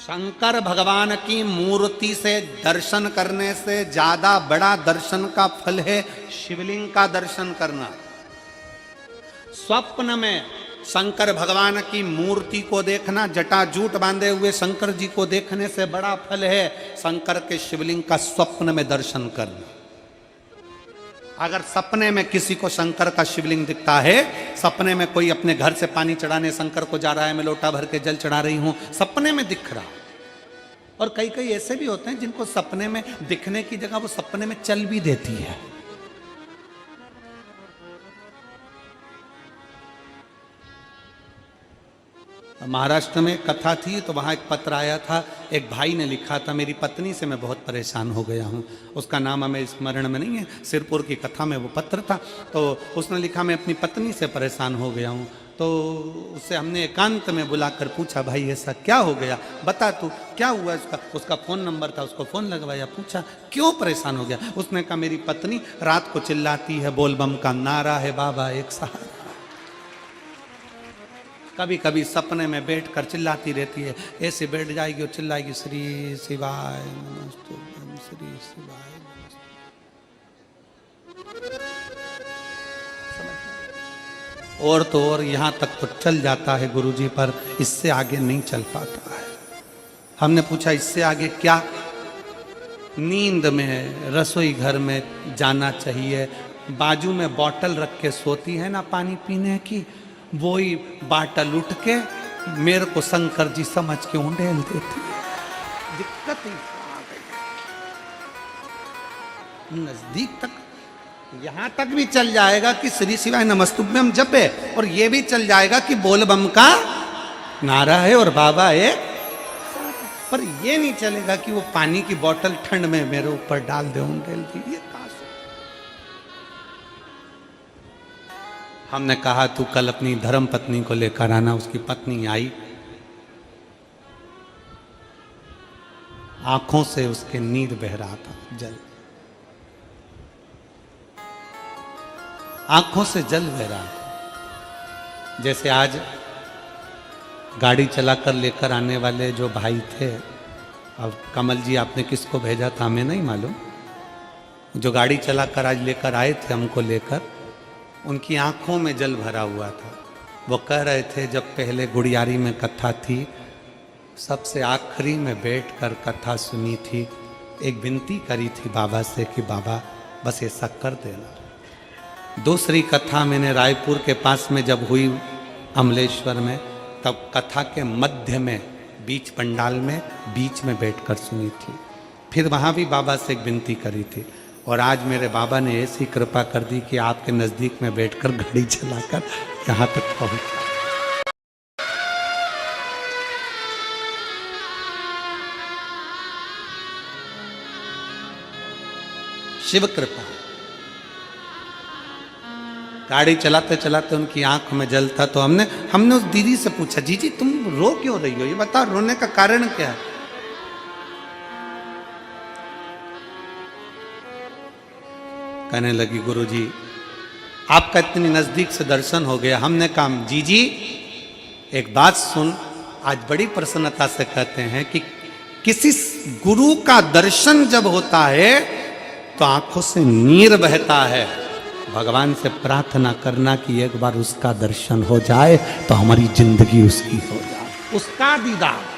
शंकर भगवान की मूर्ति से दर्शन करने से ज्यादा बड़ा दर्शन का फल है शिवलिंग का दर्शन करना। स्वप्न में शंकर भगवान की मूर्ति को देखना, जटाजूट बांधे हुए शंकर जी को देखने से बड़ा फल है शंकर के शिवलिंग का स्वप्न में दर्शन करना। अगर सपने में किसी को शंकर का शिवलिंग दिखता है, सपने में कोई अपने घर से पानी चढ़ाने शंकर को जा रहा है, मैं लोटा भर के जल चढ़ा रही हूं, सपने में दिख रहा। और कई कई ऐसे भी होते हैं जिनको सपने में दिखने की जगह वो सपने में चल भी देती है। महाराष्ट्र में कथा थी तो वहाँ एक पत्र आया था, एक भाई ने लिखा था, मेरी पत्नी से मैं बहुत परेशान हो गया हूँ। उसका नाम हमें स्मरण में नहीं है, सिरपुर की कथा में वो पत्र था। तो उसने लिखा मैं अपनी पत्नी से परेशान हो गया हूँ। तो उससे हमने एकांत में बुलाकर पूछा, भाई ऐसा क्या हो गया, बता तू क्या हुआ। उसका फ़ोन नंबर था, उसको फ़ोन लगवाया, पूछा क्यों परेशान हो गया। उसने कहा मेरी पत्नी रात को चिल्लाती है, बोल बम का नारा है बाबा एक सहारा। कभी कभी सपने में बैठकर चिल्लाती रहती है, ऐसे बैठ जाएगी और चिल्लाएगी श्री शिवाय नमस्तुभ्यं, श्री शिवाय नमस्तुभ्यं। और तो और यहाँ तक तो चल जाता है गुरुजी, पर इससे आगे नहीं चल पाता है। हमने पूछा इससे आगे क्या। नींद में रसोई घर में जाना चाहिए, बाजू में बोतल रख के सोती है ना पानी पीने की, वही बाटल उठ के मेरे को शंकर जी समझ के उंडेल देती है। दिक्कत ही आ गई। नजदीक तक यहां तक भी चल जाएगा कि श्री शिवाय नमस्तुभ्यं जप है, और ये भी चल जाएगा कि बोल बम का नारा है और बाबा है, पर ये नहीं चलेगा कि वो पानी की बोतल ठंड में मेरे ऊपर डाल दे उंडेल दी। ये हमने कहा तू कल अपनी धर्म पत्नी को लेकर आना। उसकी पत्नी आई, आंखों से उसके नीर बह रहा था, जल आंखों से जल बह रहा था। जैसे आज गाड़ी चलाकर लेकर आने वाले जो भाई थे, अब कमल जी आपने किसको भेजा था हमें नहीं मालूम, जो गाड़ी चलाकर आज लेकर आए थे हमको लेकर, उनकी आंखों में जल भरा हुआ था। वो कह रहे थे जब पहले गुड़ियारी में कथा थी, सबसे आखिरी में बैठकर कथा सुनी थी, एक विनती करी थी बाबा से कि बाबा बस ऐसा कर देना। दूसरी कथा मैंने रायपुर के पास में जब हुई अमलेश्वर में, तब कथा के मध्य में बीच पंडाल में बीच में बैठकर सुनी थी। फिर वहाँ भी बाबा से एक विनती करी थी, और आज मेरे बाबा ने ऐसी कृपा कर दी कि आपके नज़दीक में बैठकर गाड़ी चलाकर यहाँ तक पहुँचा। शिव कृपा। गाड़ी चलाते चलाते उनकी आंख में जल था, तो हमने उस दीदी से पूछा, जी तुम रो क्यों रही हो, ये बताओ रोने का कारण क्या है। कहने लगी गुरुजी आपका इतनी नजदीक से दर्शन हो गया। हमने कहा जी एक बात सुन, आज बड़ी प्रसन्नता से कहते हैं कि किसी गुरु का दर्शन जब होता है तो आंखों से नीर बहता है। भगवान से प्रार्थना करना कि एक बार उसका दर्शन हो जाए तो हमारी जिंदगी उसकी हो जाए, उसका दीदार।